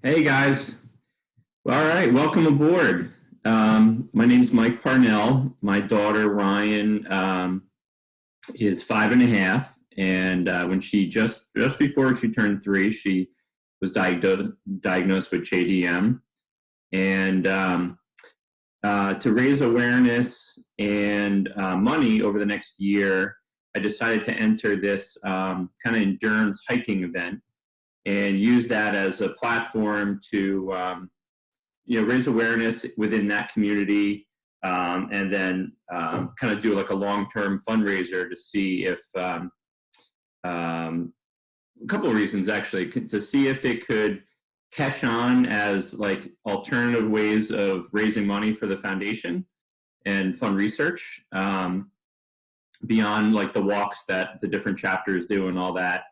Hey guys. All right, welcome aboard. My name is Mike Parnell. My daughter Ryan is 5.5, and when she just before she turned 3, she was diagnosed with JDM. And to raise awareness and money over the next year, I decided to enter this kind of endurance hiking event and use that as a platform to raise awareness within that community, and then kind of do like a long-term fundraiser to see if a couple of reasons actually, to see if it could catch on as like alternative ways of raising money for the foundation and fund research, beyond like the walks that the different chapters do and all that.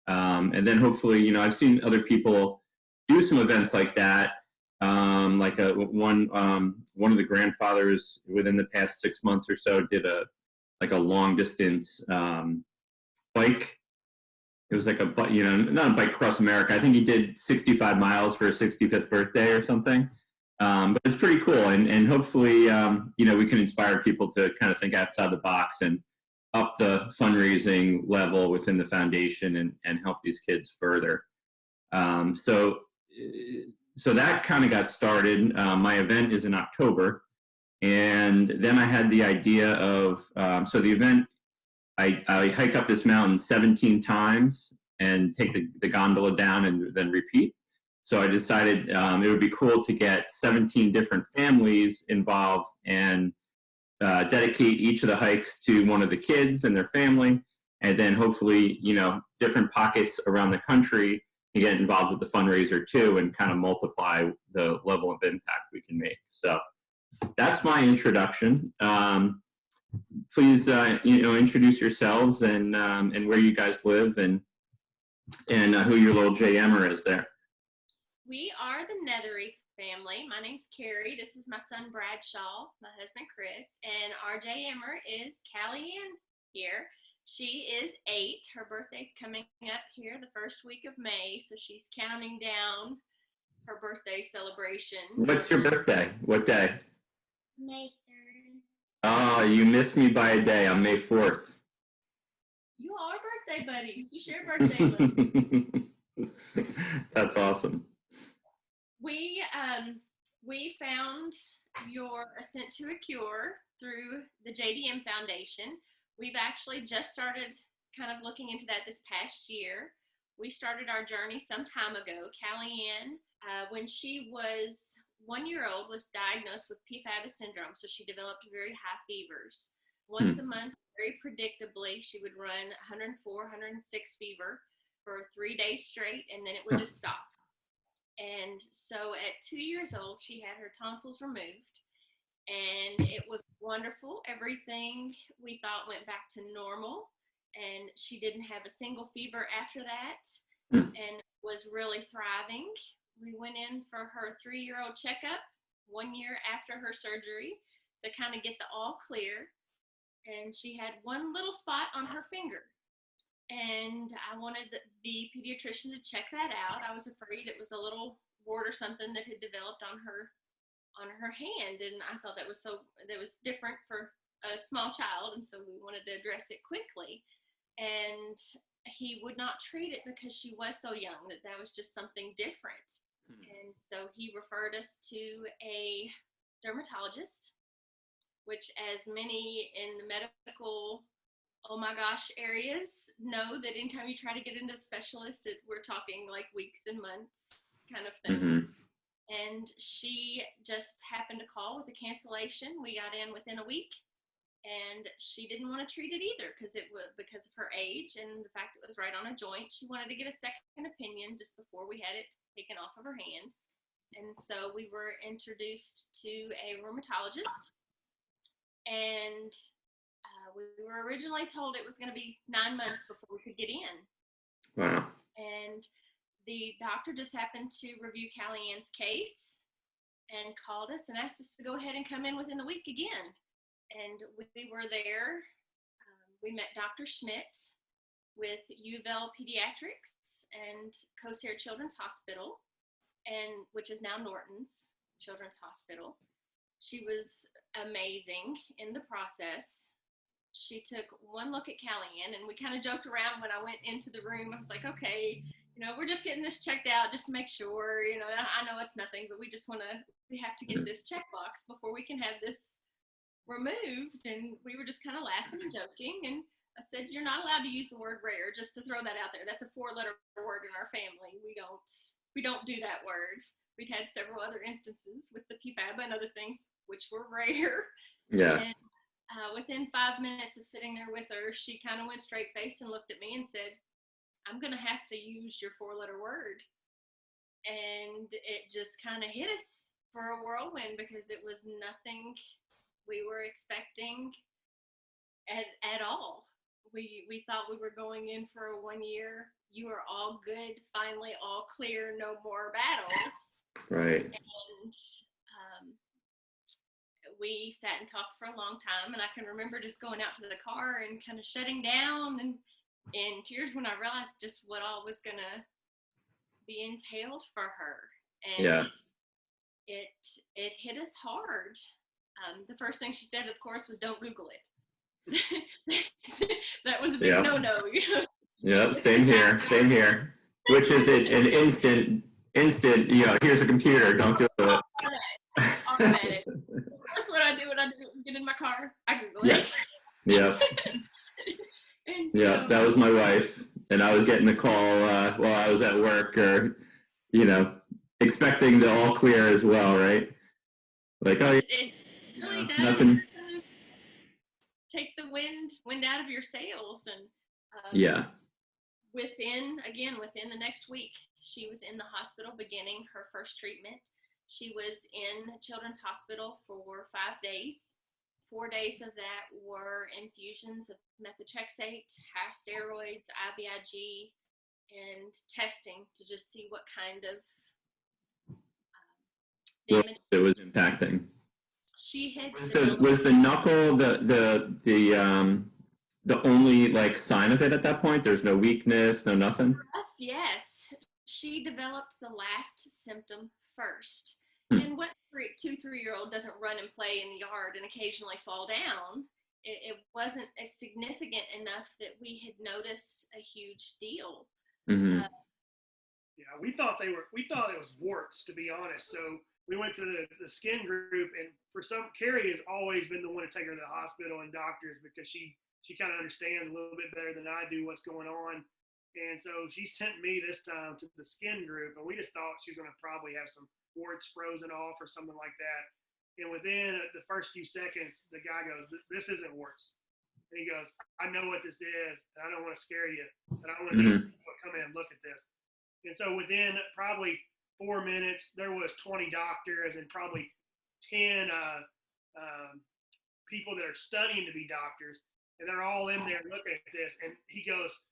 And then hopefully, I've seen other people do some events like that. One of the grandfathers within the past 6 months or so did a long distance bike. It was like not a bike across America. I think he did 65 miles for his 65th birthday or something. But it's pretty cool, and hopefully, we can inspire people to kind of think outside the box and up the fundraising level within the foundation and help these kids further. So that kind of got started. My event is in October, and then I had the idea of so the event, I hike up this mountain 17 times and take the gondola down and then repeat. So I decided it would be cool to get 17 different families involved and dedicate each of the hikes to one of the kids and their family, and then hopefully, different pockets around the country can get involved with the fundraiser too, and kind of multiply the level of impact we can make. So that's my introduction. Please, introduce yourselves and where you guys live and who your little JMer is there. We are the Nethery family. My name's Carrie. This is my son Bradshaw, my husband Chris, and our JMer is Caliann here. She is 8. Her birthday's coming up here the first week of May, so she's counting down her birthday celebration. What's your birthday? What day? May 3rd. Oh, you missed me by a day. I'm May 4th. You are birthday buddies. You share birthday buddies. That's awesome. We found your Ascent2aCure through the JDM Foundation. We've actually just started kind of looking into that this past year. We started our journey some time ago. Caliann, when she was 1 year old, was diagnosed with P-fabs syndrome, so she developed very high fevers. Once a month, very predictably, she would run 104, 106 fever for 3 days straight, and then it would just stop. And so at 2 years old, she had her tonsils removed, and it was wonderful. Everything we thought went back to normal, and she didn't have a single fever after that and was really thriving. We went in for her 3-year-old checkup 1 year after her surgery to kind of get the all clear, and she had one little spot on her finger. And I wanted the pediatrician to check that out. I was afraid it was a little wart or something that had developed on her hand, and I thought that was different for a small child, and so we wanted to address it quickly. And he would not treat it because she was so young, that was just something different. And so he referred us to a dermatologist, which, as many in the medical oh my gosh areas know, that anytime you try to get into a specialist, we're talking like weeks and months kind of thing. And she just happened to call with a cancellation. We got in within a week, and she didn't want to treat it either because of her age and the fact it was right on a joint. She wanted to get a second opinion just before we had it taken off of her hand. And so we were introduced to a rheumatologist, and we were originally told it was going to be 9 months before we could get in. Wow. And the doctor just happened to review Caliann's case and called us and asked us to go ahead and come in within the week again. And we were there. We met Dr. Schmidt with UVL Pediatrics and Coast Children's Hospital. and which is now Norton's Children's Hospital. She was amazing in the process. She took one look at Caliann, and we kind of joked around when I went into the room. I was like, okay, we're just getting this checked out just to make sure, I know it's nothing, but we have to get this checkbox before we can have this removed. And we were just kind of laughing and joking. And I said, you're not allowed to use the word rare, just to throw that out there. That's a 4-letter word in our family. We don't do that word. We'd had several other instances with the PFAB and other things, which were rare. Yeah. And within 5 minutes of sitting there with her, she kind of went straight faced and looked at me and said, I'm going to have to use your 4-letter word. And it just kind of hit us for a whirlwind, because it was nothing we were expecting at all. We thought we were going in for a 1 year. You are all good, finally all clear, no more battles. Right. And we sat and talked for a long time, and I can remember just going out to the car and kind of shutting down and in tears when I realized just what all was going to be entailed for her. And Yeah. it hit us hard. The first thing she said, of course, was, don't Google it. That was a big no-no. Yeah, same here. Which is an instant, here's a computer, don't do it. Automatic. That's what I do when I get in my car. I Google it. Yep. Yeah, that was my wife. And I was getting a call while I was at work, or, expecting the all clear as well, right? Like, oh, it really does nothing. Take the wind out of your sails. And within the next week, she was in the hospital beginning her first treatment. She was in Children's Hospital for 5 days. 4 days of that were infusions of methotrexate, high steroids, IVIG, and testing to just see what kind of damage it was impacting. She had was the knuckle the only sign of it at that point? There's no weakness, no nothing? For us, yes. She developed the last symptom first. And what 2-3-year-old doesn't run and play in the yard and occasionally fall down? It wasn't as significant enough that we had noticed a huge deal. Mm-hmm. We thought it was warts, to be honest. So we went to the skin group, and Carrie has always been the one to take her to the hospital and doctors, because she kind of understands a little bit better than I do what's going on. And so she sent me this time to the skin group, and we just thought she was going to probably have some warts frozen off or something like that. And within the first few seconds, the guy goes, "This isn't warts." And he goes, "I know what this is, and I don't want to scare you, but I want to come in and look at this." And so within probably 4 minutes, there was 20 doctors and probably 10 people that are studying to be doctors, and they're all in there looking at this. And he goes,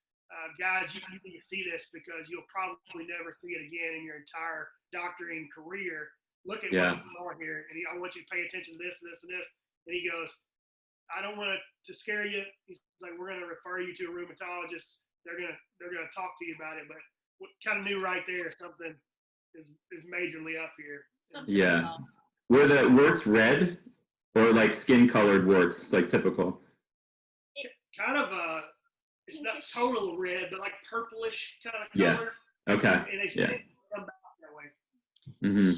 "Guys, you need to see this, because you'll probably never see it again in your entire doctoring career. Look at what's going on here, and I want you to pay attention to this, this, and this." And he goes, "I don't want to scare you." He's like, "We're going to refer you to a rheumatologist. They're gonna talk to you about it." But what kind of knew right there, something is majorly up here. Yeah. Were the warts red, or skin colored warts, typical? Kind of it's not total red, but purplish kind of color. Yeah. Okay. And they still come back that way. Mm-hmm.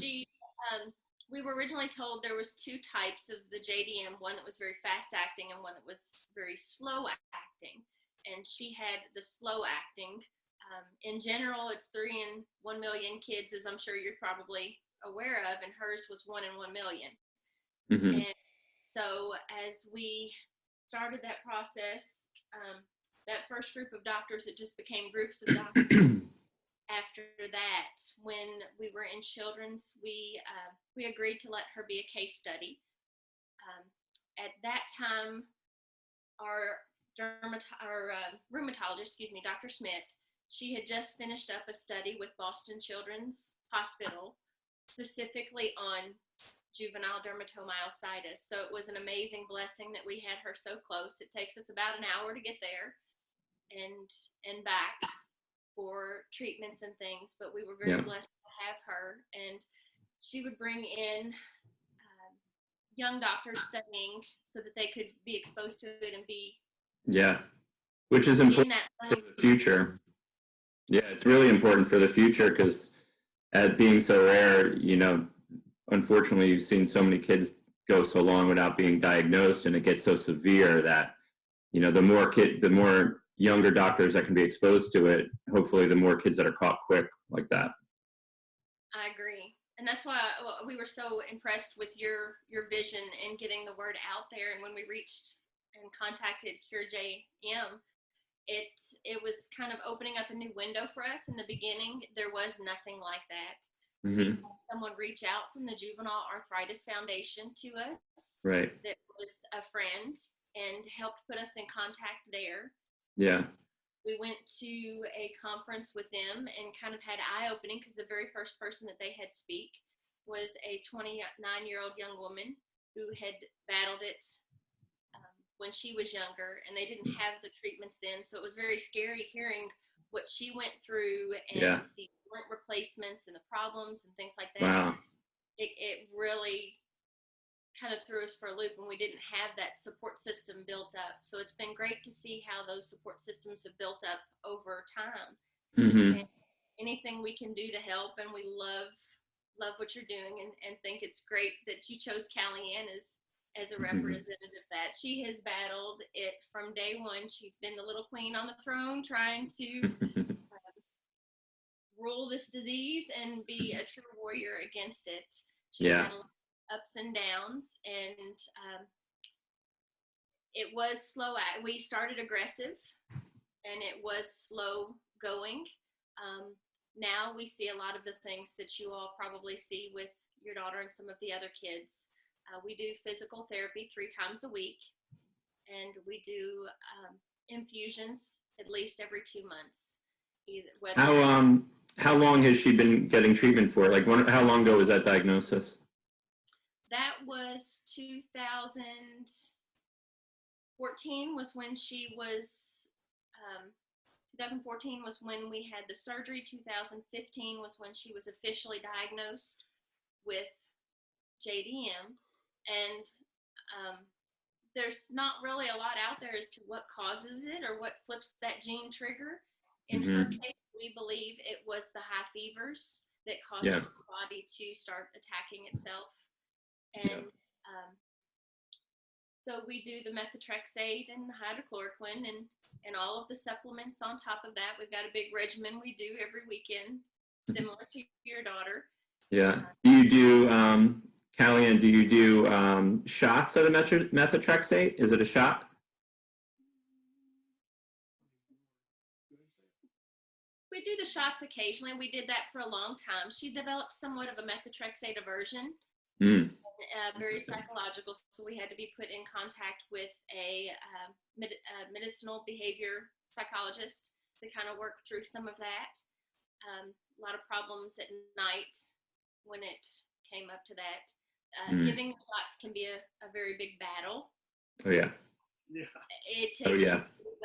We were originally told there was 2 types of the JDM, one that was very fast acting and one that was very slow acting. And she had the slow acting. In general, it's 3 in 1 million kids, as I'm sure you're probably aware of, and hers was 1 in 1 million. Mm-hmm. And so as we started that process, that first group of doctors, it just became groups of doctors. After that, when we were in children's, we agreed to let her be a case study. At that time, our rheumatologist, Dr. Smith, she had just finished up a study with Boston Children's Hospital, specifically on juvenile dermatomyositis. So it was an amazing blessing that we had her so close. It takes us about an hour to get there and back for treatments and things, but we were very blessed to have her, and she would bring in young doctors studying so that they could be exposed to it and be Yeah. Which is in important that for the future. Yeah, it's really important for the future because at being so rare, unfortunately, you've seen so many kids go so long without being diagnosed, and it gets so severe that, the more younger doctors that can be exposed to it, hopefully the more kids that are caught quick like that. I agree. And that's why we were so impressed with your vision in getting the word out there. And when we reached and contacted Cure JM, it was kind of opening up a new window for us. In the beginning, there was nothing like that. Mm-hmm. We had someone reach out from the Juvenile Arthritis Foundation to us. Right. That was a friend and helped put us in contact there. Yeah. We went to a conference with them and kind of had eye-opening because the very first person that they had speak was a 29-year-old young woman who had battled it when she was younger, and they didn't have the treatments then. So it was very scary hearing what she went through and the joint replacements and the problems and things like that. Wow. It really kind of threw us for a loop, and we didn't have that support system built up. So it's been great to see how those support systems have built up over time. Mm-hmm. And anything we can do to help, and we love what you're doing, and think it's great that you chose Caliann as a representative of that. She has battled it from day one. She's been the little queen on the throne trying to rule this disease and be a true warrior against it. She's had a lot of ups and downs, and it was slow. We started aggressive, and it was slow going. Now we see a lot of the things that you all probably see with your daughter and some of the other kids. We do physical therapy 3 times a week, and we do infusions at least every 2 months. How long has she been getting treatment for? Like, how long ago was that diagnosis? That was 2014 was when she was, 2014 was when we had the surgery. 2015 was when she was officially diagnosed with JDM. And there's not really a lot out there as to what causes it or what flips that gene trigger. In her case, we believe it was the high fevers that caused her body to start attacking itself. And so we do the methotrexate and the hydrochloroquine and all of the supplements on top of that. We've got a big regimen we do every weekend, similar to your daughter. Yeah. Do you do, Caliann, do you do shots of the methotrexate? Is it a shot? We do the shots occasionally. We did that for a long time. She developed somewhat of a methotrexate aversion, very psychological. So we had to be put in contact with a medicinal behavior psychologist to kind of work through some of that. A lot of problems at night when it came up to that. Giving the shots can be a very big battle. Oh, yeah. Yeah. It takes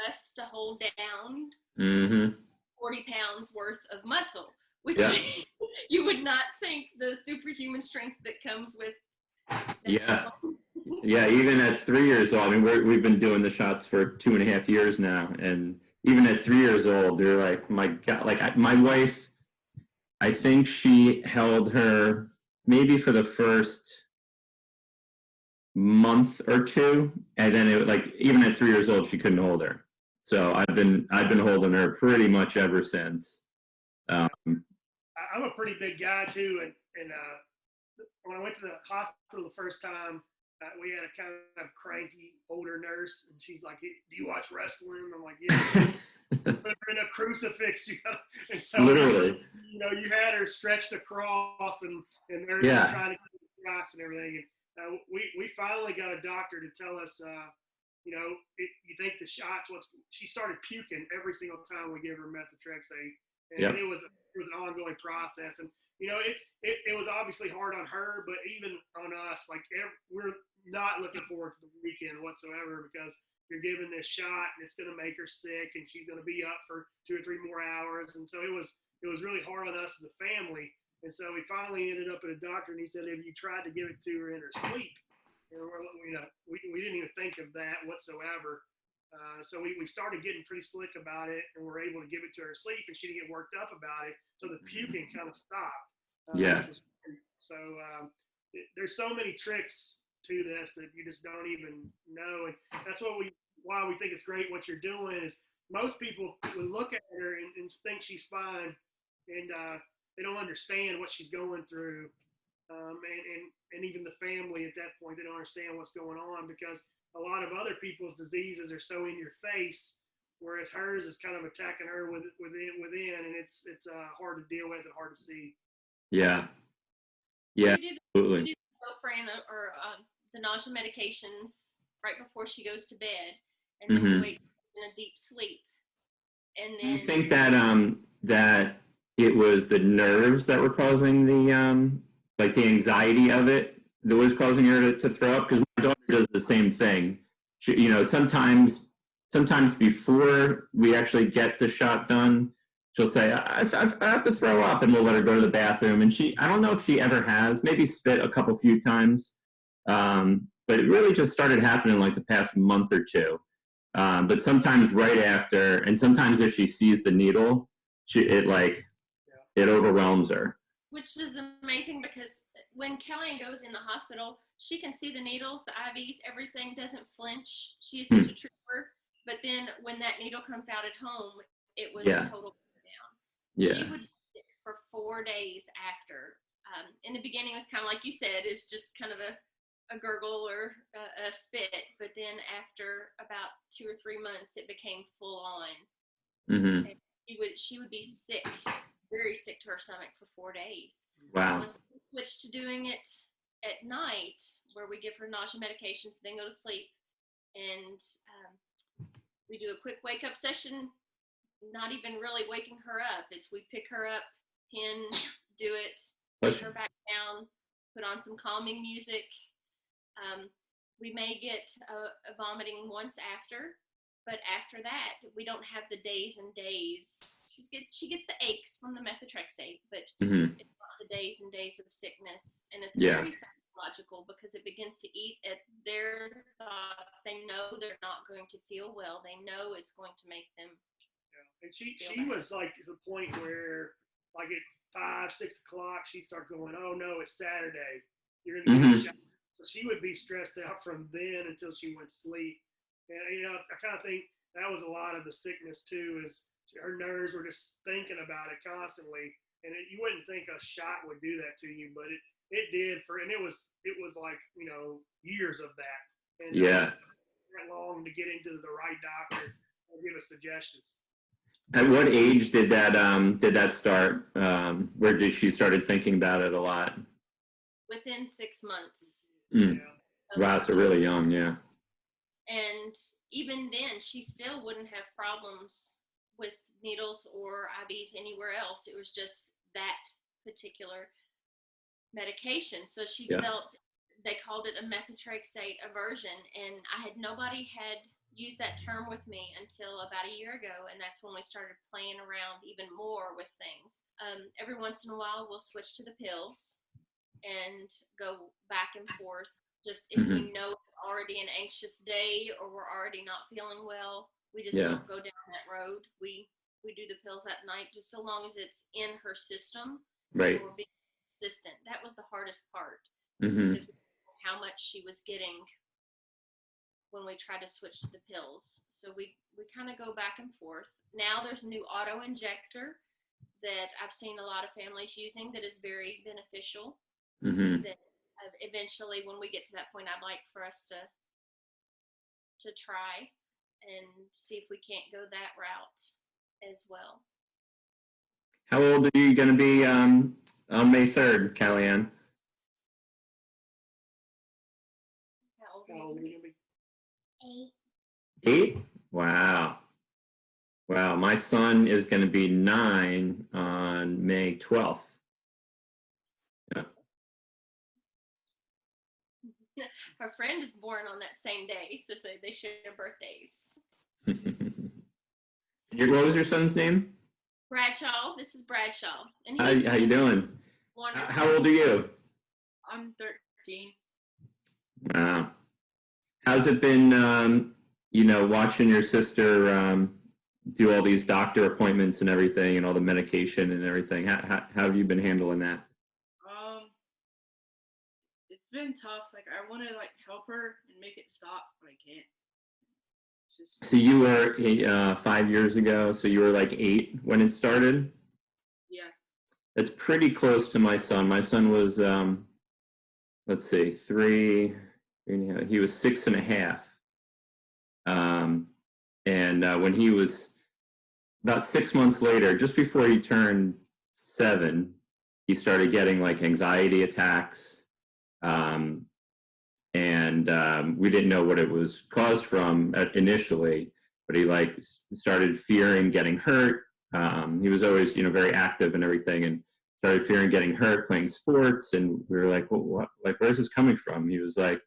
us to hold down 40 pounds worth of muscle, which you would not think the superhuman strength that comes with that. Yeah, even at 3 years old, I mean, we've been doing the shots for 2.5 years now, and even at 3 years old, they're like, my God, like my wife, I think she held her maybe for the first month or two, and then it, like, even at 3 years old, she couldn't hold her. So I've been holding her pretty much ever since. I'm a pretty big guy too, and when I went to the hospital the first time, we had a kind of cranky older nurse, and she's like, "Do you watch wrestling?" I'm like, "Yeah." Put her in a crucifix, and so literally, you had her stretched across, and they're trying to get shots and everything. And we finally got a doctor to tell us, you think the shots? She started puking every single time we gave her methotrexate, and it was an ongoing process. And it was obviously hard on her, but even on us, like we're not looking forward to the weekend whatsoever because you're giving this shot and it's going to make her sick and she's going to be up for 2 or 3 more hours. And so it was really hard on us as a family. And so we finally ended up at a doctor, and he said, "Have you tried to give it to her in her sleep?" And we didn't even think of that whatsoever. So we started getting pretty slick about it, and we're able to give it to her sleep, and she didn't get worked up about it. So the puking kind of stopped. Yeah. So there's so many tricks to this that you just don't even know, and that's why we think it's great what you're doing. Is most people would look at her and think she's fine, and they don't understand what she's going through, and even the family at that point, they don't understand what's going on, because a lot of other people's diseases are so in your face, whereas hers is kind of attacking her within, and it's hard to deal with and hard to see. Yeah. Yeah. We do Absolutely. the Zofran or the nausea medications right before she goes to bed, and then we wait in a deep sleep. And then Do you think that that it was the nerves that were causing the like the anxiety of it that was causing her to throw up? Because my daughter does the same thing. She, you know, sometimes before we actually get the shot done, she'll say, I have to throw up, and we'll let her go to the bathroom. And I don't know if she ever has, maybe spit a few times. But it really just started happening like the past month or two. But sometimes right after, and sometimes if she sees the needle, it overwhelms her. which is amazing, because when Caliann goes in the hospital, she can see the needles, the IVs, everything, doesn't flinch. She is such a trooper. But then when that needle comes out at home, it was a total down. Yeah. She would be sick for 4 days after. In the beginning, it was kind of like you said, it's just kind of a gurgle or a spit. But then after about 2 or 3 months, it became full on. Mm-hmm. And she would be sick, very sick to her stomach for 4 days. Wow. Once we switched to doing it at night, where we give her nausea medications, then go to sleep, and we do a quick wake up session, not even really waking her up. It's we pick her up, pin, do it, put her back down, put on some calming music. We may get a vomiting once after, but after that, we don't have the days and days. She gets the aches from the methotrexate, but it's not the days and days of sickness. And it's very psychological, because it begins to eat at their thoughts. They know they're not going to feel well. They know it's going to make them. Yeah. And she was like to the point where, like at 5, 6 o'clock, she started going, "Oh no, it's Saturday. You're gonna get a shot." So she would be stressed out from then until she went to sleep. And I kind of think that was a lot of the sickness too. Is her nerves were just thinking about it constantly, and you wouldn't think a shot would do that to you, but it did and it was like years of that. And that long to get into the right doctor and give us suggestions. At what age did that start? Where did she started thinking about it a lot? Within 6 months. Wow, so really young, yeah. And even then, she still wouldn't have problems with needles or IVs anywhere else. It was just that particular medication. So she developed, they called it a methotrexate aversion. And nobody had used that term with me until about a year ago. And that's when we started playing around even more with things. Every once in a while, we'll switch to the pills and go back and forth. Just if we know it's already an anxious day, or we're already not feeling well, we just don't go down that road. We do the pills at night, just so long as it's in her system. Right. Or being consistent. That was the hardest part, because we didn't know how much she was getting when we tried to switch to the pills. So we kind of go back and forth. Now there's a new auto injector that I've seen a lot of families using that is very beneficial. That eventually, when we get to that point, I'd like for us to try and see if we can't go that route as well. How old are you going to be on May 3rd, Caliann? How old are you going to be? 8. 8? Wow. Wow, my son is going to be 9 on May 12th. Yeah. Her friend is born on that same day, so they share birthdays. What was your son's name? Bradshaw. This is Bradshaw. And how you doing? Wonderful. How old are you? I'm 13. Wow. How's it been, watching your sister do all these doctor appointments and everything and all the medication and everything? How have you been handling that? Um, it's been tough. Like I want to help her and make it stop, but I can't. It's just So you were 5 years ago, so you were like 8 when it started? yeah. It's pretty close to my son. My son was, let's see, 3, he was 6.5. And when he was about 6 months later, just before he turned 7, he started getting like anxiety attacks. We didn't know what it was caused from initially, but he like started fearing getting hurt. He was always, very active and everything, and started fearing getting hurt playing sports. And we were like, well, what, like, where's this coming from? He was like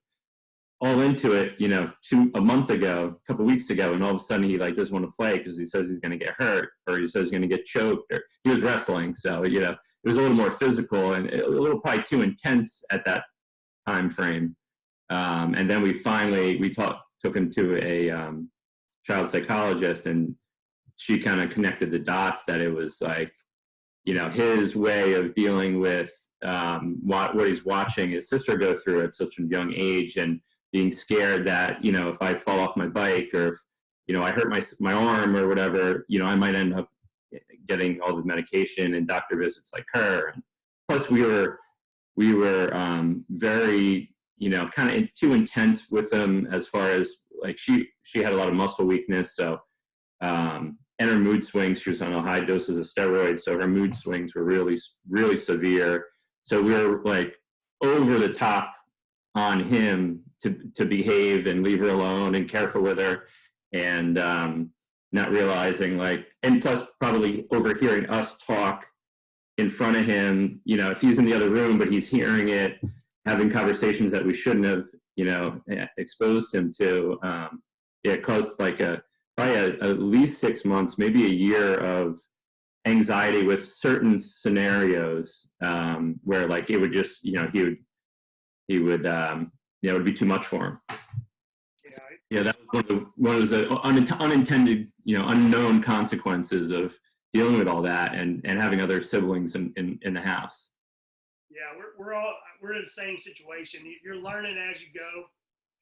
all into it, a month ago, a couple of weeks ago, and all of a sudden he like doesn't want to play because he says he's going to get hurt, or he says he's going to get choked, or he was wrestling. So, it was a little more physical and a little probably too intense at that time frame. And then we took him to a child psychologist, and she kind of connected the dots that it was like, his way of dealing with what he's watching his sister go through at such a young age, and being scared that, if I fall off my bike, or if, I hurt my arm or whatever, I might end up getting all the medication and doctor visits like her. And plus we were very, kind of too intense with him, as far as like she had a lot of muscle weakness. So, and her mood swings, she was on a high doses of steroids. So her mood swings were really, really severe. So we were like over the top on him to behave and leave her alone and careful with her. And, not realizing and plus probably overhearing us talk in front of him, if he's in the other room, but he's hearing it, having conversations that we shouldn't have, exposed him to. It caused probably at least 6 months, maybe a year of anxiety with certain scenarios, where it would just, he would, it would be too much for him. Yeah, that was one of those unintended, unknown consequences of dealing with all that and having other siblings in the house. Yeah, we're in the same situation. You're learning as you go,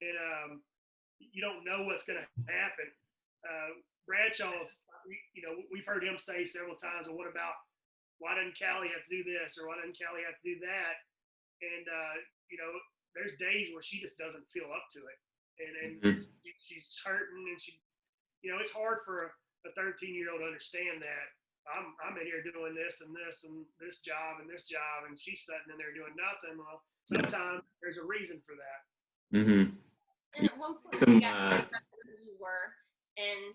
and you don't know what's going to happen. Bradshaw's, we've heard him say several times, well, what about, why doesn't Callie have to do this, or why doesn't Callie have to do that? And there's days where she just doesn't feel up to it, and she's hurting, and it's hard for a 13-year-old to understand that I'm in here doing this and this and this job, and she's sitting in there doing nothing. Well, sometimes there's a reason for that. Mm-hmm. And at one point, we got where we were, and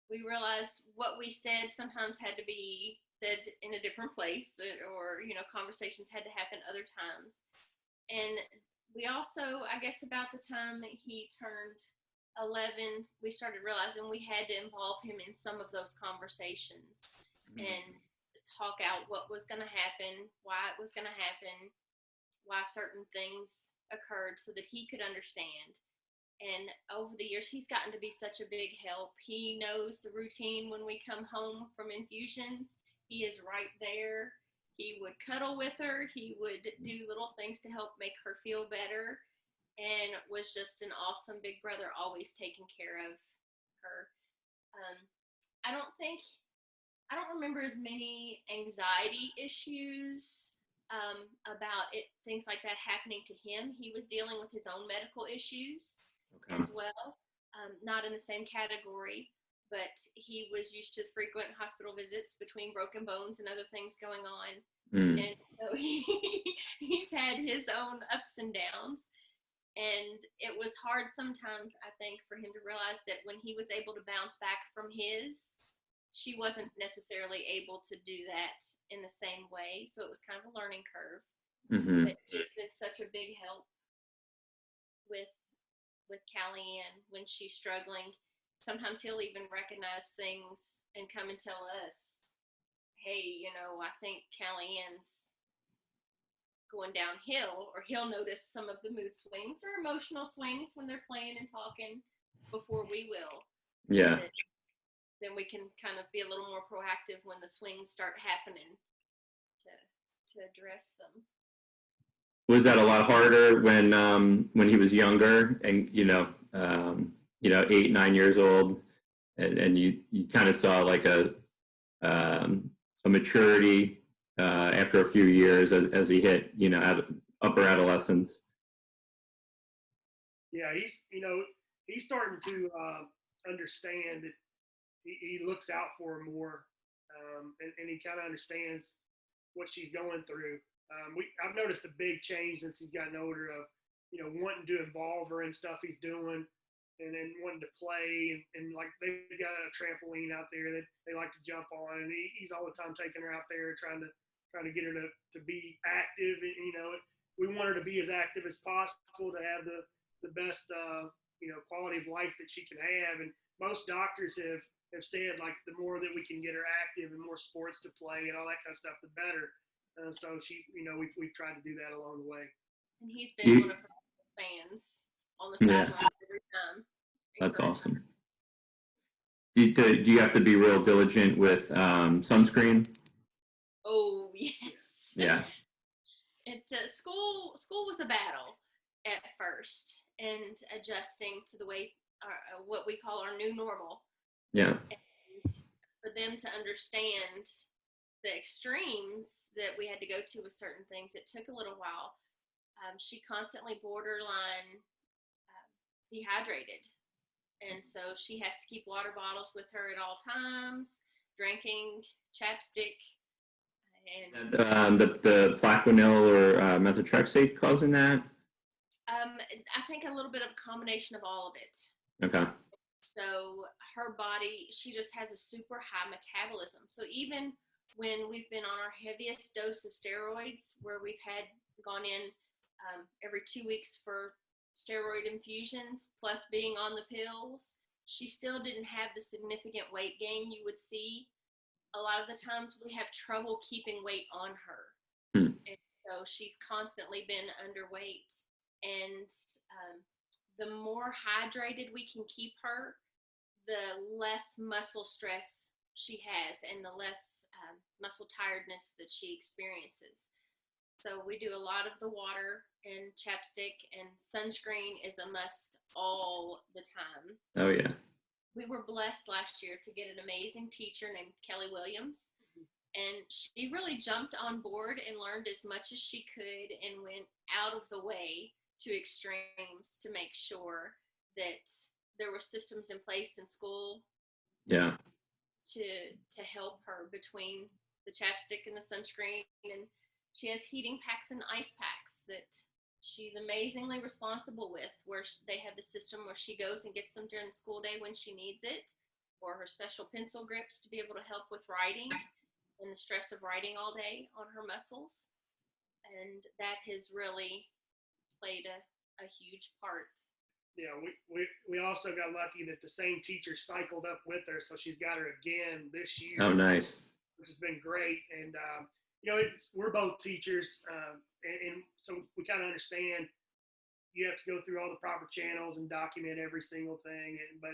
we realized what we said sometimes had to be said in a different place, or conversations had to happen other times. And we also, I guess, about the time he turned 11, we started realizing we had to involve him in some of those conversations and talk out what was going to happen, why it was going to happen, why certain things occurred, so that he could understand. And over the years, he's gotten to be such a big help. He knows the routine when we come home from infusions. He is right there. He would cuddle with her. He would do little things to help make her feel better, and was just an awesome big brother, always taking care of her. I don't remember as many anxiety issues about things like that happening to him. He was dealing with his own medical issues as well, not in the same category, but he was used to frequent hospital visits between broken bones and other things going on. And so he's had his own ups and downs. And it was hard sometimes, I think, for him to realize that when he was able to bounce back from she wasn't necessarily able to do that in the same way. So it was kind of a learning curve. But he's been such a big help with Caliann when she's struggling. Sometimes he'll even recognize things and come and tell us, hey, I think Caliann's going downhill, or he'll notice some of the mood swings or emotional swings when they're playing and talking before we will. Yeah. Then we can kind of be a little more proactive when the swings start happening to address them. Was that a lot harder when he was younger and 8, 9 years old, and you kind of saw like a maturity after a few years as he hit upper adolescence? Yeah, he's starting to understand that he looks out for her more, and he kind of understands what she's going through. I've noticed a big change since he's gotten older of, wanting to involve her in stuff he's doing, and then wanting to play, and like they've got a trampoline out there that they like to jump on, and he's all the time taking her out there trying to get her to be active. And, we want her to be as active as possible to have the best quality of life that she can have. And most doctors have said, like, the more that we can get her active and more sports to play and all that kind of stuff, the better. So we've tried to do that along the way. And he's been one of her fans on the sideline every time. That's awesome. Do you have to be real diligent with sunscreen? Oh, yes. Yeah. School was a battle at first, and adjusting to the way what we call our new normal. Yeah. And for them to understand the extremes that we had to go to with certain things, it took a little while. She constantly borderline dehydrated, and so she has to keep water bottles with her at all times, drinking, chapstick. And the Plaquenil or methotrexate causing that? I think a little bit of a combination of all of it. Okay. So her body, she just has a super high metabolism. So even when we've been on our heaviest dose of steroids, where we've had gone in every 2 weeks for steroid infusions, plus being on the pills, she still didn't have the significant weight gain you would see. A lot of the times we have trouble keeping weight on her. And so she's constantly been underweight. And the more hydrated we can keep her, the less muscle stress she has and the less muscle tiredness that she experiences. So we do a lot of the water and chapstick, and sunscreen is a must all the time. Oh, yeah. We were blessed last year to get an amazing teacher named Kelly Williams, and she really jumped on board and learned as much as she could and went out of the way to extremes to make sure that there were systems in place in school. Yeah. To help her between the chapstick and the sunscreen, and she has heating packs and ice packs that she's amazingly responsible with, where they have the system where she goes and gets them during the school day when she needs it, or her special pencil grips to be able to help with writing and the stress of writing all day on her muscles. And that has really played a huge part. Yeah, we also got lucky that the same teacher cycled up with her, so she's got her again this year. Oh, nice. Which has been great. And we're both teachers, and so we kind of understand you have to go through all the proper channels and document every single thing. But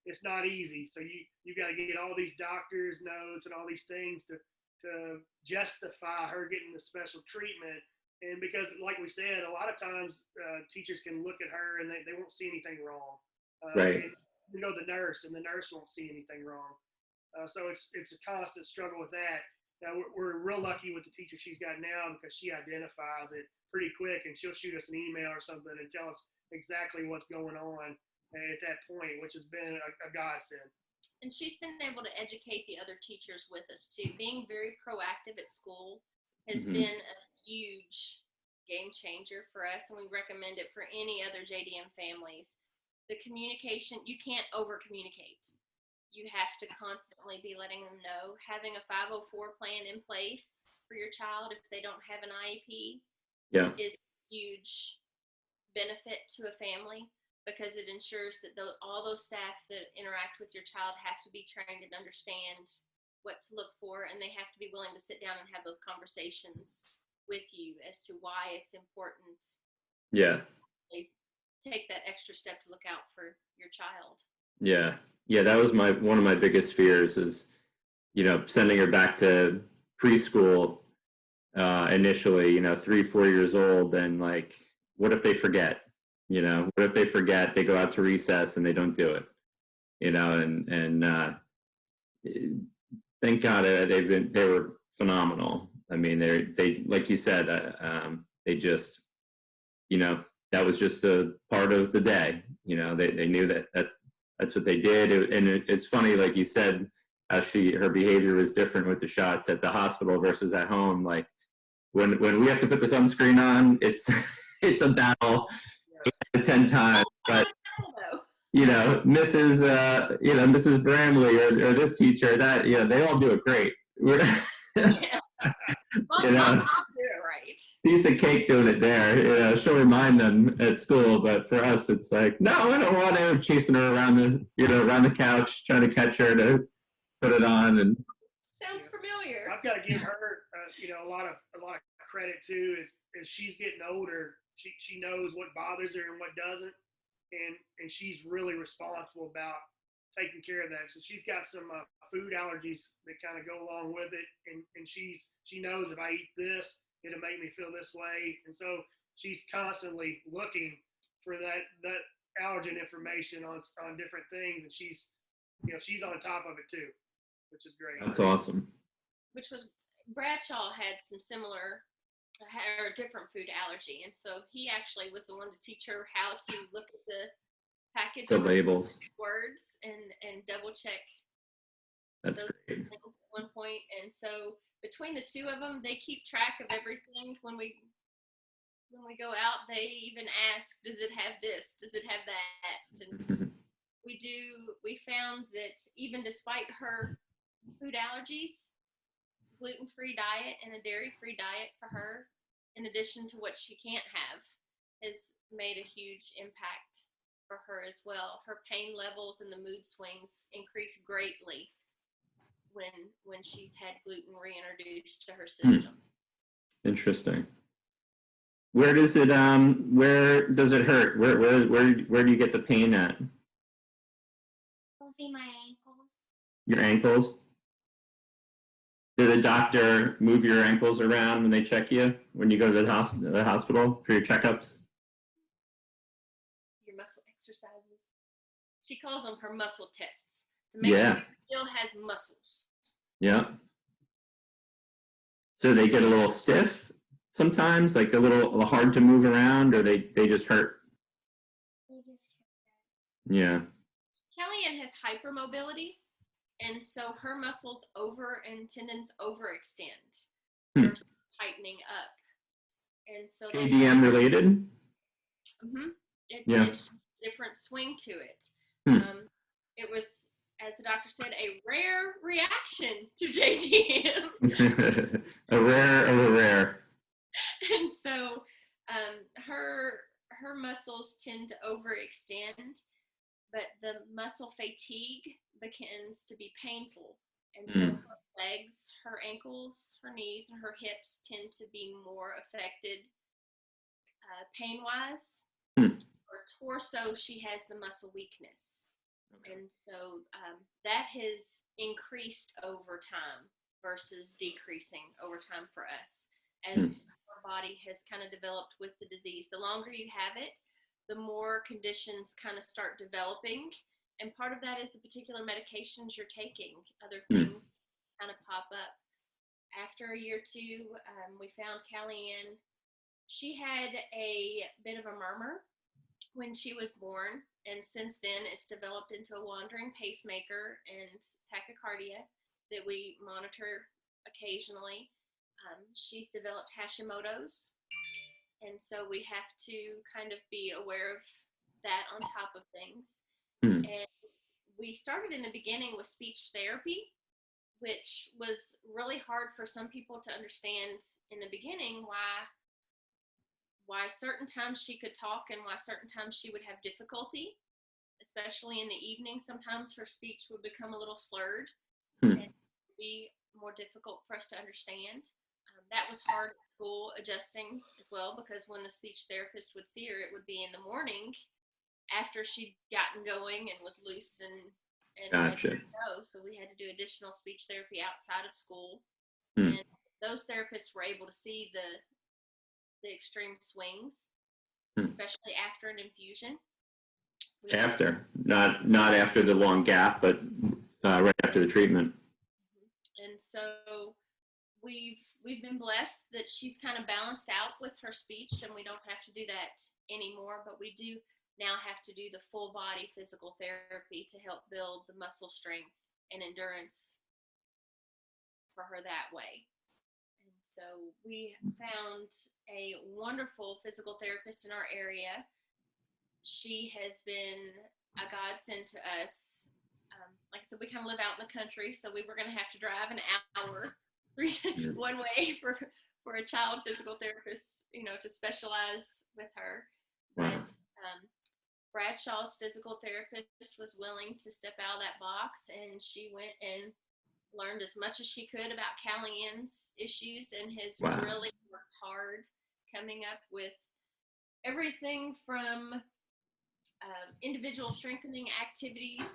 it's not easy. So you got to get all these doctors' notes and all these things to justify her getting the special treatment. And because, like we said, a lot of times teachers can look at her and they won't see anything wrong. Right. And the nurse, and the nurse won't see anything wrong. So it's a constant struggle with that. Now, we're real lucky with the teacher she's got now, because she identifies it pretty quick, and she'll shoot us an email or something and tell us exactly what's going on at that point, which has been a godsend. And she's been able to educate the other teachers with us too. Being very proactive at school has been a huge game changer for us, and we recommend it for any other JDM families. The communication, you can't over communicate. You have to constantly be letting them know. Having a 504 plan in place for your child if they don't have an IEP is a huge benefit to a family, because it ensures that all those staff that interact with your child have to be trained and understand what to look for, and they have to be willing to sit down and have those conversations with you as to why it's important Yeah. to take that extra step to look out for your child. Yeah. Yeah. That was one of my biggest fears is, sending her back to preschool initially, 3, 4 years old. And like, what if they forget? What if they forget, they go out to recess and they don't do it? And thank God they were phenomenal. I mean, they like you said, they just, that was just a part of the day. They knew that's what they did. It's funny, like you said, how her behavior was different with the shots at the hospital versus at home. Like when we have to put the sunscreen on, it's it's a battle 10 times. But Mrs. Bramley or this teacher, that they all do it great. Yeah. Mom do it right. Piece of cake doing it there. She'll remind them at school, but for us, it's like, no, I don't want to. Chasing her around the couch, trying to catch her to put it on. And sounds familiar. I've got to give her, a lot of credit too. As she's getting older, she knows what bothers her and what doesn't, and she's really responsible about taking care of that. So she's got some food allergies that kind of go along with it, and she knows if I eat this, it'll make me feel this way, and so she's constantly looking for that allergen information on different things, and she's on top of it too, which is great. That's awesome. Which was Bradshaw had some similar or different food allergy, and so he actually was the one to teach her how to look at the package, the labels, words, and double check. That's great. Things at one point, and so between the two of them, they keep track of everything. When we go out, they even ask, "Does it have this? Does it have that?" And we found that even despite her food allergies, gluten-free diet and a dairy-free diet for her, in addition to what she can't have, has made a huge impact for her as well. Her pain levels and the mood swings increase greatly when she's had gluten reintroduced to her system. Interesting. Where does it hurt? Where do you get the pain at? Mostly my ankles. Your ankles? Did the doctor move your ankles around when they check you when you go to the hospital for your checkups? Your muscle exercises. She calls them her muscle tests to make sure she still has muscles. Yeah. So they get a little stiff sometimes, like a little hard to move around, or they just hurt? They just hurt. Yeah. Caliann has hypermobility, and so her muscles and tendons overextend versus tightening up. And so JDM related? It's a different swing to it. It was, as the doctor said, a rare reaction to JDM. a rare. And so her muscles tend to overextend, but the muscle fatigue begins to be painful. And so her legs, her ankles, her knees, and her hips tend to be more affected pain-wise. Her torso, she has the muscle weakness. And so that has increased over time versus decreasing over time for us as our body has kind of developed with the disease. The longer you have it, the more conditions kind of start developing. And part of that is the particular medications you're taking. Other things kind of pop up. After a year or two, we found Caliann. She had a bit of a murmur when she was born, and since then it's developed into a wandering pacemaker and tachycardia that we monitor occasionally. She's developed Hashimoto's, and so we have to kind of be aware of that on top of things. And we started in the beginning with speech therapy, which was really hard for some people to understand in the beginning why certain times she could talk and why certain times she would have difficulty, especially in the evening. Sometimes her speech would become a little slurred and be more difficult for us to understand. That was hard at school adjusting as well, because when the speech therapist would see her, it would be in the morning after she'd gotten going and was loose and ready Gotcha. to go. So we had to do additional speech therapy outside of school. Hmm. And those therapists were able to see the extreme swings, Hmm. especially after an infusion. After, not after the long gap, but right after the treatment. And so we've been blessed that she's kind of balanced out with her speech, and we don't have to do that anymore, but we do now have to do the full body physical therapy to help build the muscle strength and endurance for her that way. And so we found a wonderful physical therapist in our area. She has been a godsend to us. Like I said, we kind of live out in the country, so we were going to have to drive an hour one way for a child physical therapist, to specialize with her. Wow. But Bradshaw's physical therapist was willing to step out of that box, and she went and learned as much as she could about Caliann's issues, and has Wow. really worked hard coming up with everything from individual strengthening activities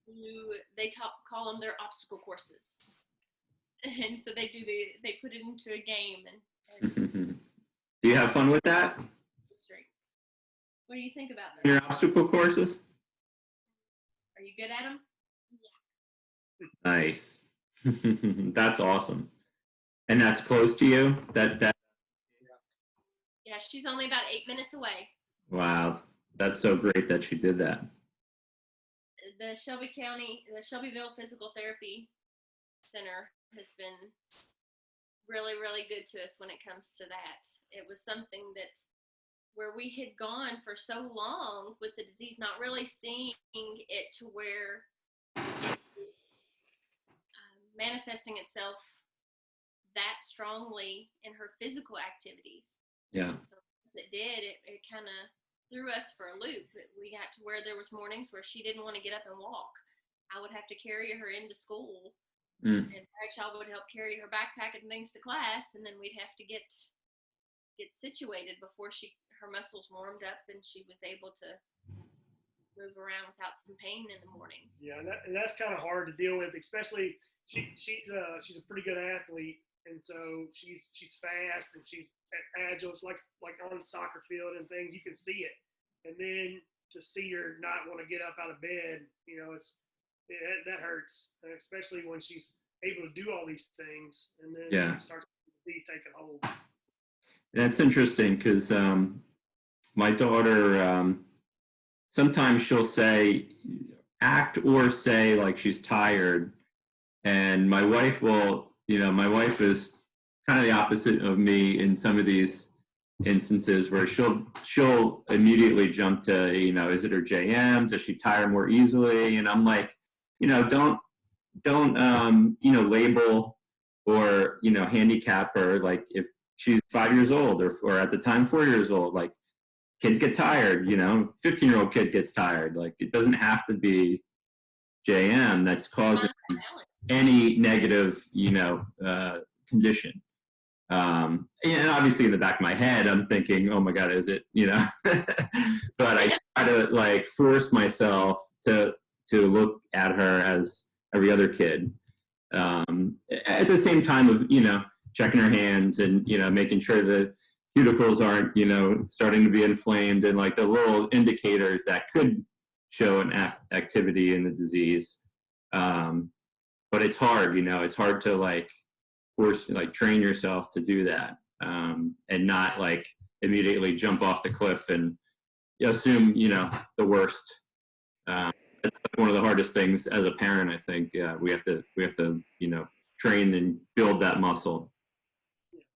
to, they call them their obstacle courses. And so they put it into a game and Do you have fun with that? strength. What do you think about Your that? obstacle courses? Are you good at them? Nice. That's awesome. And that's close to you? That Yeah, she's only about 8 minutes away. Wow. That's so great that she did that. The Shelbyville Physical Therapy Center has been really, really good to us when it comes to that. It was something that where we had gone for so long with the disease, not really seeing it to where it's manifesting itself that strongly in her physical activities. Yeah. So as it did, it kind of threw us for a loop. We got to where there was mornings where she didn't want to get up and walk. I would have to carry her into school, and Bradshaw would help carry her backpack and things to class, and then we'd have to get situated before her muscles warmed up and she was able to move around without some pain in the morning. Yeah, and that's kind of hard to deal with, especially she's a pretty good athlete, and so she's fast and she's agile. It's like on the soccer field and things, you can see it. And then to see her not want to get up out of bed, that hurts, especially when she's able to do all these things, and then it starts these taking hold. That's interesting because my daughter, sometimes she'll act or say like she's tired. And my wife my wife is kind of the opposite of me in some of these instances where she'll immediately jump to, is it her JM? Does she tire more easily? And I'm like, don't label or, handicap her. Like if she's 5 years old or at the time 4 years old, like kids get tired, 15-year-old kid gets tired. Like it doesn't have to be JM that's causing any negative, condition. And obviously in the back of my head, I'm thinking, oh my God, is it, but I try to force myself to look at her as every other kid. At the same time of, checking her hands and, making sure the cuticles aren't, starting to be inflamed and the little indicators that could show an activity in the disease. But it's hard, it's hard to force, train yourself to do that, and not immediately jump off the cliff and assume, the worst. That's one of the hardest things as a parent, I think. We have to, train and build that muscle.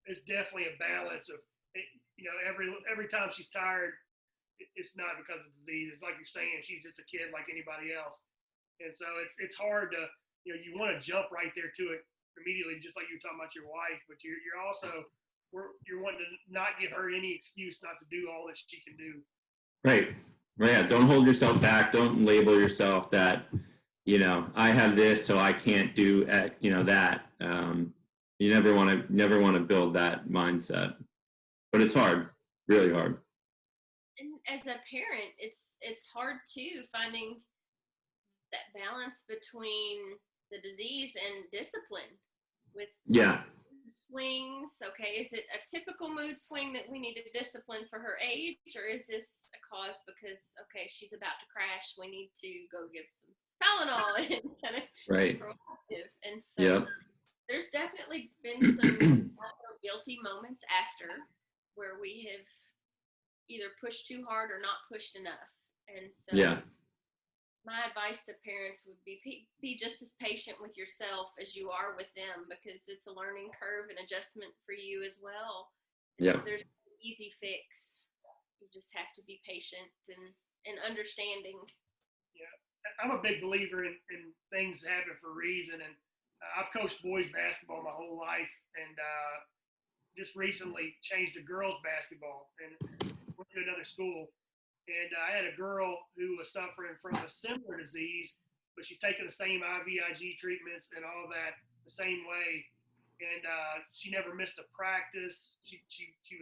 It's definitely a balance of, every time she's tired, it's not because of disease. It's like you're saying, she's just a kid like anybody else. And so it's hard to, you want to jump right there to it immediately, just like you were talking about your wife, but you're also, you're wanting to not give her any excuse not to do all that she can do. Right. Yeah. Don't hold yourself back. Don't label yourself that, I have this, so I can't do, that. You never want to build that mindset, but it's hard, really hard. And as a parent, it's hard too, finding that balance between the disease and discipline with Yeah, swings. Okay, is it a typical mood swing that we need to discipline for her age, or is this a cause because, okay, she's about to crash, we need to go give some Tylenol and kind of right. proactive? And so Yep. there's definitely been some guilty moments after where we have either pushed too hard or not pushed enough. And so Yeah. my advice to parents would be just as patient with yourself as you are with them, because it's a learning curve and adjustment for you as well. Yep. There's no easy fix. You just have to be patient and understanding. Yeah, I'm a big believer in things happen for a reason, and I've coached boys basketball my whole life, and just recently changed to girls basketball and went to another school. And I had a girl who was suffering from a similar disease, but she's taking the same IVIG treatments and all that the same way. And she never missed a practice. She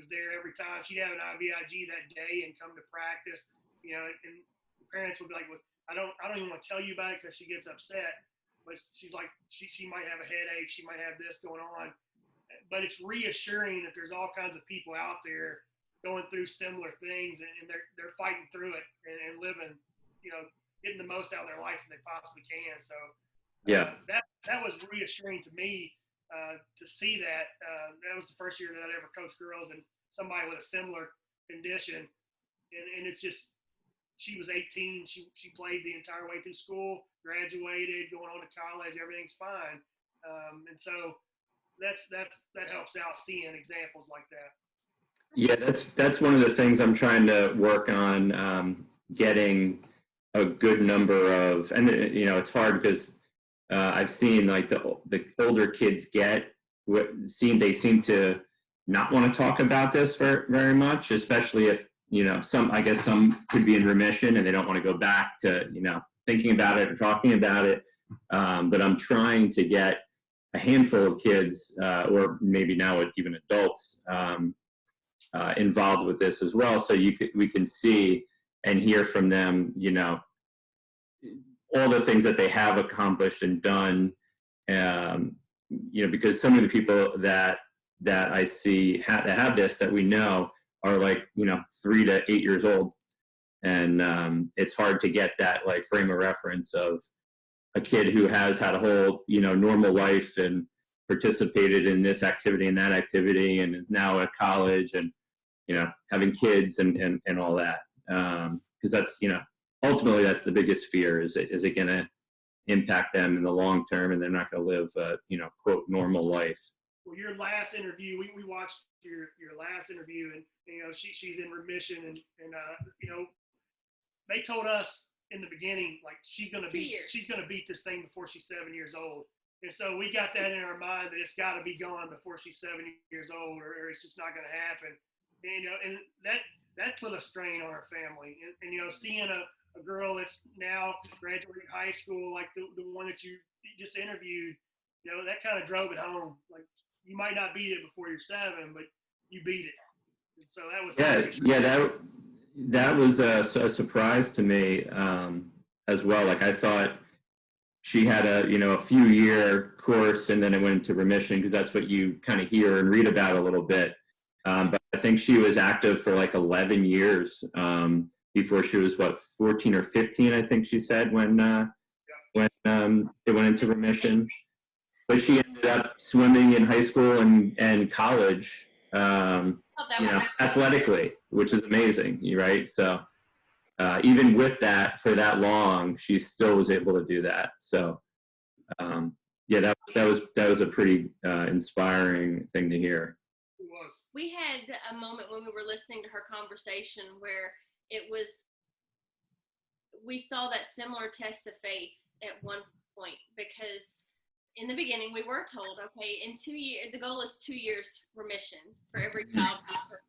was there every time. She'd have an IVIG that day and come to practice. You know, and the parents would be like, "Well, I don't even want to tell you about it because she gets upset." But she's like, she might have a headache. She might have this going on. But it's reassuring that there's all kinds of people out there going through similar things, and they're fighting through it and living, you know, getting the most out of their life that they possibly can. So Yeah. that was reassuring to me to see that. That was the first year that I ever coached girls and somebody with a similar condition, and it's just, she was 18. She played the entire way through school, graduated, going on to college. Everything's fine, and so that helps out seeing examples like that. Yeah, that's one of the things I'm trying to work on, getting a good number of, and you know, it's hard because I've seen like the older kids they seem to not want to talk about this very much, especially if, you know, I guess some could be in remission and they don't want to go back to, you know, thinking about it or talking about it. But I'm trying to get a handful of kids, or maybe now even adults, involved with this as well, so we can see and hear from them, you know, all the things that they have accomplished and done, you know, because some of the people that I see that have this, that we know, are like, you know, 3 to 8 years old, and it's hard to get that like frame of reference of a kid who has had a whole, you know, normal life and participated in this activity and that activity and is now at college and, you know, having kids and all that. Because that's, you know, ultimately that's the biggest fear. Is it going to impact them in the long term, and they're not going to live, you know, quote, normal life? Well, your last interview, we watched your last interview, and you know, she's in remission, and you know, they told us in the beginning, like, she's gonna beat this thing before she's 7 years old. And so we got that in our mind that it's got to be gone before she's 7 years old, or it's just not going to happen. And, you know, and that put a strain on our family. And you know, seeing a girl that's now graduating high school, like the one that you just interviewed, you know, that kind of drove it home. Like, you might not beat it before you're 7, but you beat it. And so that was that was a surprise to me, as well. Like, I thought she had a few year course and then it went into remission, because that's what you kind of hear and read about a little bit. But I think she was active for like 11 years before she was 14 or 15, I think she said, when it went into remission. But she ended up swimming in high school and college, athletically, which is amazing, right? So even with that, for that long, she still was able to do that. So that was a pretty inspiring thing to hear. It was. We had a moment when we were listening to her conversation where we saw that similar test of faith at one point, because in the beginning we were told, okay, in 2 years, the goal is 2 years remission for every child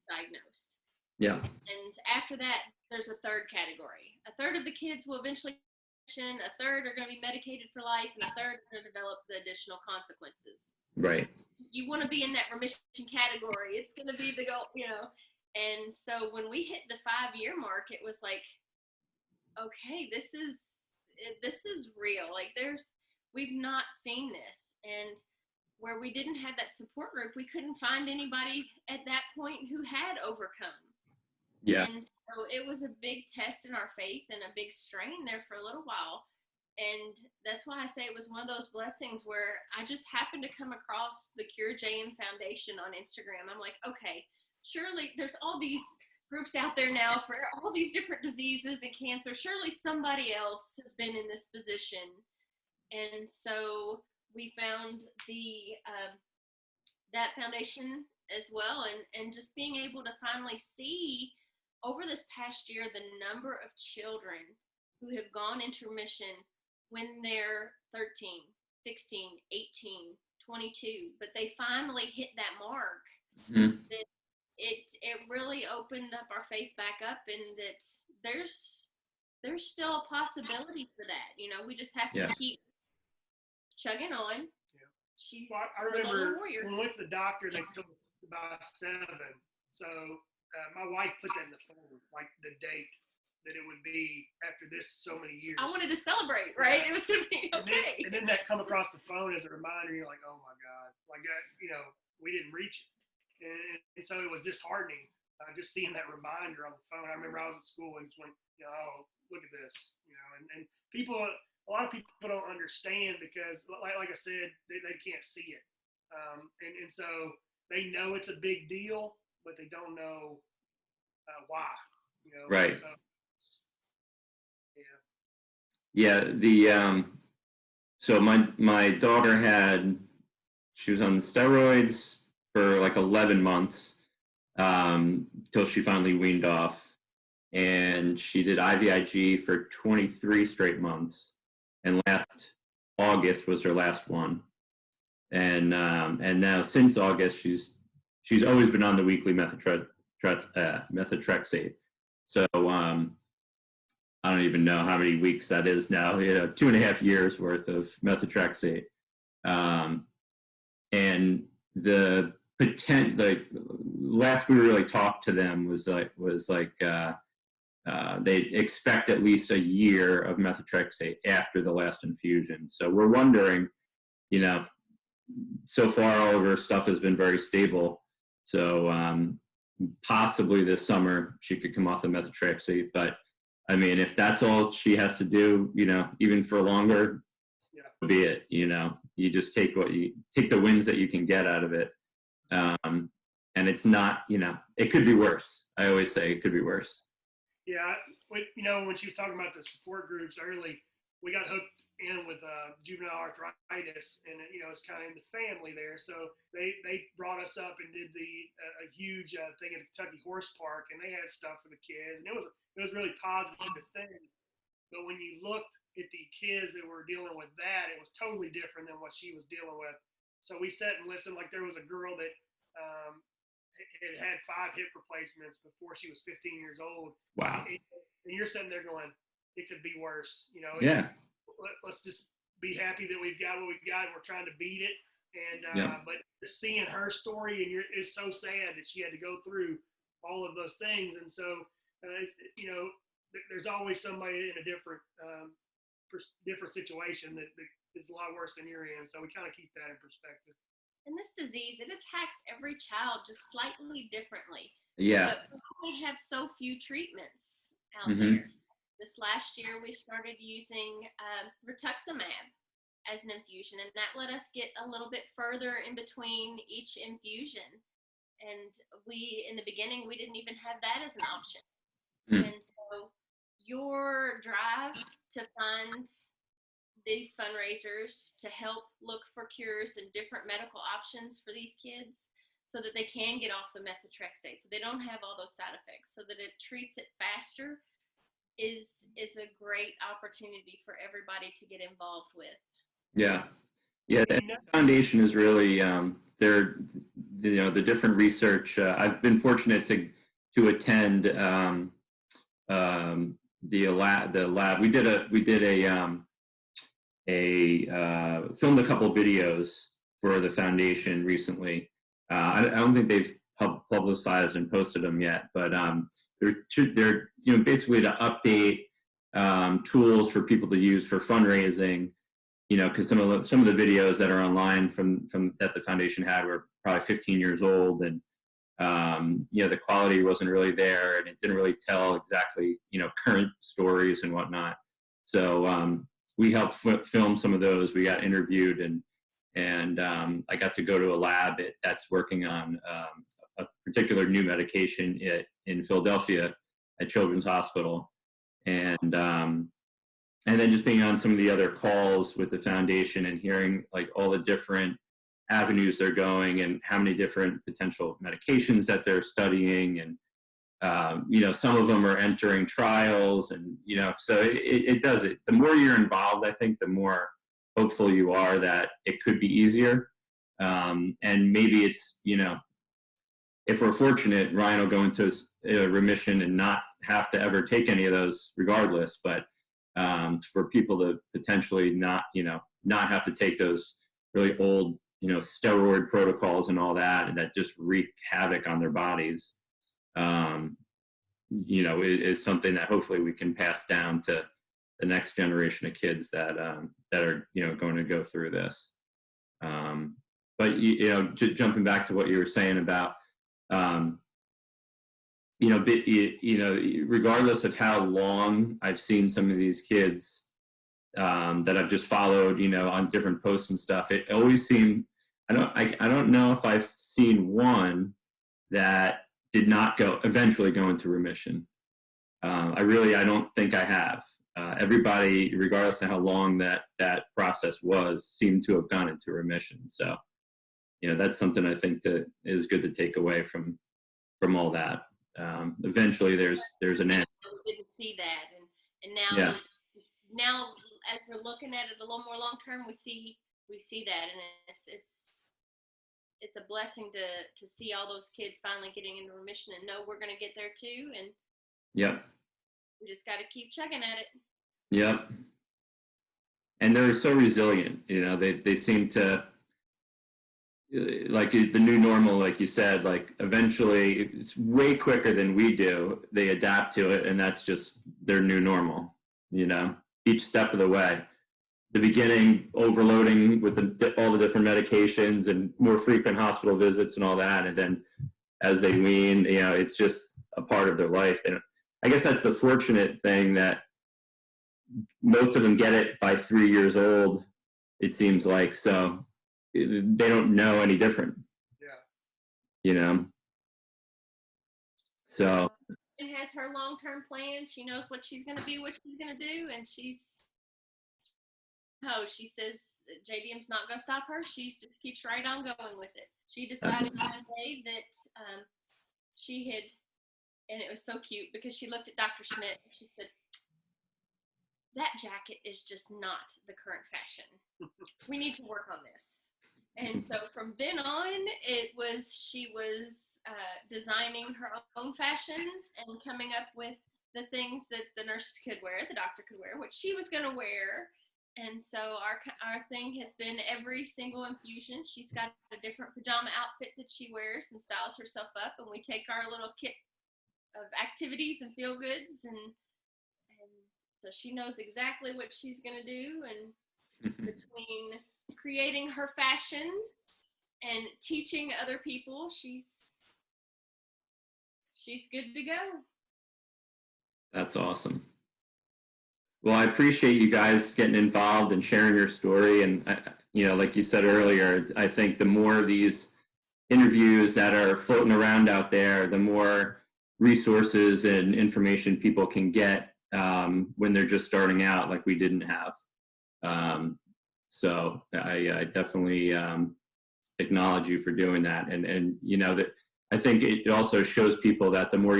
diagnosed. Yeah. And after that, there's a third category. A third of the kids will eventually remission, a third are going to be medicated for life, and a third are going to develop the additional consequences. Right. You want to be in that remission category. It's going to be the goal, you know. And so when we hit the 5-year mark, it was like, okay, this is real. Like we've not seen this. And where we didn't have that support group, we couldn't find anybody at that point who had overcome. Yeah. And so it was a big test in our faith and a big strain there for a little while. And that's why I say it was one of those blessings where I just happened to come across the Cure JM Foundation on Instagram. I'm like, okay, surely there's all these groups out there now for all these different diseases and cancer. Surely somebody else has been in this position. And so we found that foundation as well. And just being able to finally see over this past year the number of children who have gone into remission when they're 13, 16, 18, 22, but they finally hit that mark. Mm-hmm. That it really opened up our faith back up, and that there's still a possibility for that. You know, we just have to keep chugging on. Yeah. She's I remember warrior. when we went to the doctor, they told us about 7. So my wife put that in the phone, like the date that it would be after this so many years. I wanted to celebrate, right? It was going to be okay. And then that come across the phone as a reminder. You're like, oh my God, like that, you know, we didn't reach it. And so it was disheartening just seeing that reminder on the phone. I remember I was at school and just went, you know, oh, look at this, you know, and people, a lot of people don't understand because like I said, they can't see it. And so they know it's a big deal, but they don't know why, you know. Right. So, Yeah. So my daughter she was on the steroids for like 11 months till she finally weaned off, and she did IVIG for 23 straight months, and last August was her last one, and now since August she's always been on the weekly methotrexate. So I don't even know how many weeks that is now, 2.5 years worth of methotrexate. And the last we really talked to them was like they expect at least a year of methotrexate after the last infusion. So we're wondering, so far all of her stuff has been very stable. So possibly this summer she could come off the methotrexate, but I mean, if that's all she has to do, even for longer, so be it. You just take the wins that you can get out of it. And it's not, it could be worse. I always say it could be worse. Yeah. When she was talking about the support groups early, we got hooked in with juvenile arthritis, and it's kind of in the family there. So they brought us up and did a huge thing at the Kentucky Horse Park, and they had stuff for the kids, and it was really positive thing. But when you looked at the kids that were dealing with that, it was totally different than what she was dealing with. So we sat and listened. Like there was a girl that had 5 hip replacements before she was 15 years old. Wow. And you're sitting there going, it could be worse. Yeah. Let's just be happy that we've got what we've got, and we're trying to beat it. And but seeing her story, and it's so sad that she had to go through all of those things. And so there's always somebody in a different situation that is a lot worse than you're in. So we kind of keep that in perspective. And this disease, it attacks every child just slightly differently. Yeah. But we only have so few treatments out Mm-hmm. there. This last year, we started using rituximab as an infusion, and that let us get a little bit further in between each infusion. And in the beginning, we didn't even have that as an option. Mm. And so your drive to find these fundraisers to help look for cures and different medical options for these kids so that they can get off the methotrexate, so they don't have all those side effects, so that it treats it faster is a great opportunity for everybody to get involved with. Yeah. The foundation is really the different research. I've been fortunate to attend the lab. We did filmed a couple videos for the foundation recently. I don't think they've publicized and posted them yet, but they're basically to update tools for people to use for fundraising. Because some of the videos that are online from that the foundation had were probably 15 years old, and the quality wasn't really there, and it didn't really tell exactly current stories and whatnot. So we helped film some of those. We got interviewed, and I got to go to a lab that's working on a particular new medication in Philadelphia at Children's Hospital, and then just being on some of the other calls with the foundation and hearing like all the different avenues they're going and how many different potential medications that they're studying. And, some of them are entering trials, and, so it does it. The more you're involved, I think the more hopeful you are that it could be easier. And maybe it's, if we're fortunate, Ryan will go into remission and not have to ever take any of those regardless. But for people to potentially not have to take those really old, steroid protocols and all that, and that just wreak havoc on their bodies, is something that hopefully we can pass down to the next generation of kids that are, going to go through this. But, jumping back to what you were saying about, regardless of how long I've seen some of these kids that I've just followed, on different posts and stuff, it always seemed, I don't know if I've seen one that did not eventually go into remission. I don't think I have. Everybody, regardless of how long that process was, seemed to have gone into remission. So, that's something I think that is good to take away from all that. Eventually there's an end. We didn't see that, and now Yeah. now as we're looking at it a little more long term, we see that, and it's a blessing to see all those kids finally getting into remission and know we're going to get there too. And Yep. we just got to keep chugging at it. Yep. And they're so resilient. They seem to, like the new normal, like you said, like eventually it's way quicker than we do. They adapt to it, and that's just their new normal, each step of the way. The beginning, overloading with all the different medications and more frequent hospital visits and all that. And then as they wean, it's just a part of their life. And I guess that's the fortunate thing, that most of them get it by 3 years old, it seems like. So they don't know any different. Yeah. So. And has her long-term plan. She knows what she's going to do, what she's going to do, and she says JDM's not going to stop her. She just keeps right on going with it. She decided one day that she had, and it was so cute because she looked at Dr. Schmidt and she said, "That jacket is just not the current fashion. We need to work on this." And so from then on, she was designing her own fashions and coming up with the things that the nurses could wear, the doctor could wear, what she was going to wear. And so our thing has been every single infusion, she's got a different pajama outfit that she wears and styles herself up. And we take our little kit of activities and feel goods. And so she knows exactly what she's going to do. And between creating her fashions and teaching other people, she's good to go. That's awesome. Well, I appreciate you guys getting involved and sharing your story. And, like you said earlier, I think the more of these interviews that are floating around out there, the more resources and information people can get when they're just starting out, like we didn't have. So I definitely acknowledge you for doing that. And that I think it also shows people that the more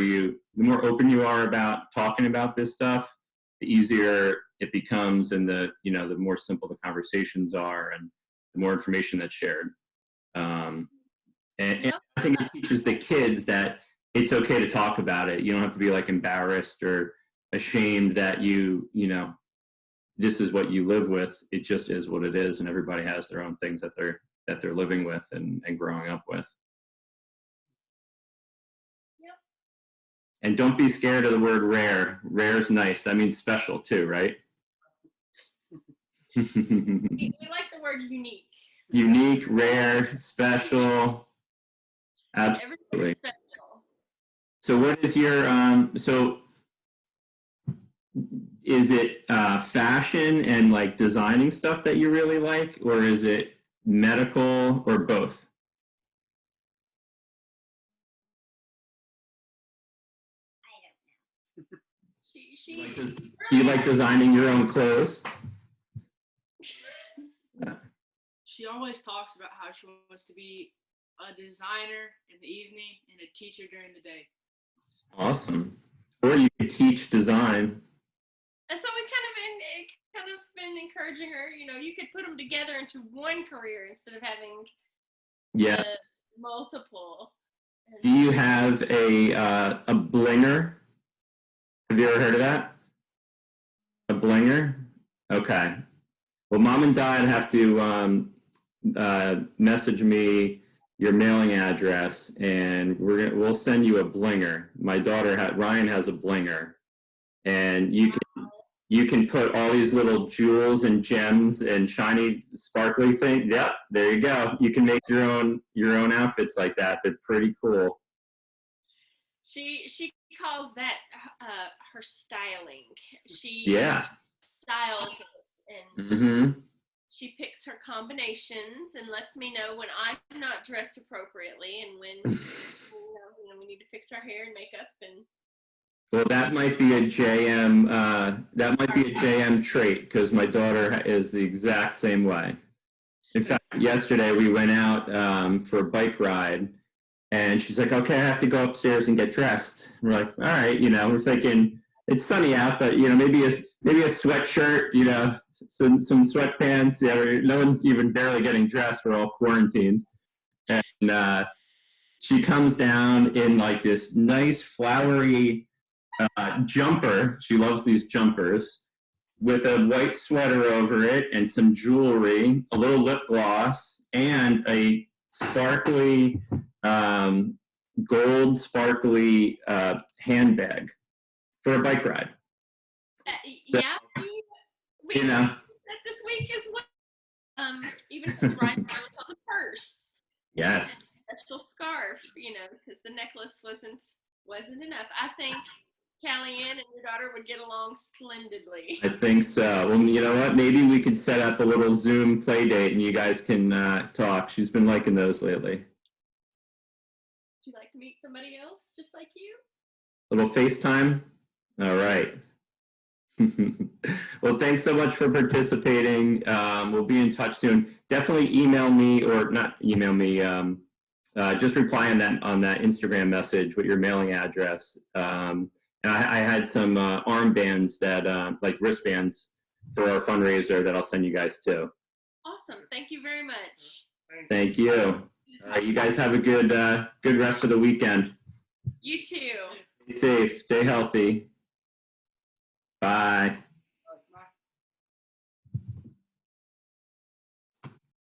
open you are about talking about this stuff, the easier it becomes, and the more simple the conversations are, and the more information that's shared. And I think it teaches the kids that it's okay to talk about it. You don't have to be like embarrassed or ashamed that this is what you live with. It just is what it is, and everybody has their own things that they're that they're living with and growing up with. Yep. And don't be scared of the word rare. Rare is nice. That means special too, right? We like the word unique. Unique, rare, special. Absolutely. Everything's special. So what is your, so is it fashion and like designing stuff that you really like, or is it medical, or both? I don't know. Do you like designing your own clothes? She always talks about how she wants to be a designer in the evening and a teacher during the day. Awesome. Or you could teach design. And so we kind of been encouraging her, you know, you could put them together into one career instead of having Yeah. multiple. Do you have a blinger? Have you ever heard of that? A blinger? Okay. Well, Mom and Dad have to message me your mailing address, and we'll send you a blinger. My daughter Ryan has a blinger, and you can put all these little jewels and gems and shiny, sparkly things. Yep, there you go. You can make your own outfits like that. They're pretty cool. She calls that her styling. She styles it, and she picks her combinations and lets me know when I'm not dressed appropriately and when you know we need to fix our hair and makeup. And well, that might be a JM. That might be a JM trait, because my daughter is the exact same way. In fact, yesterday we went out for a bike ride, and she's like, "Okay, I have to go upstairs and get dressed." We're like, "All right," you know. We're thinking it's sunny out, but you know, maybe a sweatshirt, you know, some sweatpants. Yeah, no one's even barely getting dressed. We're all quarantined, and she comes down in like this nice flowery jumper. She loves these jumpers, with a white sweater over it and some jewelry, a little lip gloss, and a sparkly gold sparkly handbag for a bike ride. yeah, we You know, that this week as well. Even for the right on the purse. yes. And a special scarf, you know, because the necklace wasn't enough. I think Caliann and your daughter would get along splendidly. I think so. Well, you know what? Maybe we could set up a little Zoom play date and you guys can talk. She's been liking those lately. Would you like to meet somebody else just like you? A little FaceTime? All right. Well, thanks so much for participating. We'll be in touch soon. Definitely email me, or not email me, just reply on that Instagram message with your mailing address. I had some armbands that, like wristbands for our fundraiser that I'll send you guys too. Awesome. Thank you very much. Thank you. You guys have a good rest of the weekend. You too. Stay safe. Stay healthy. Bye.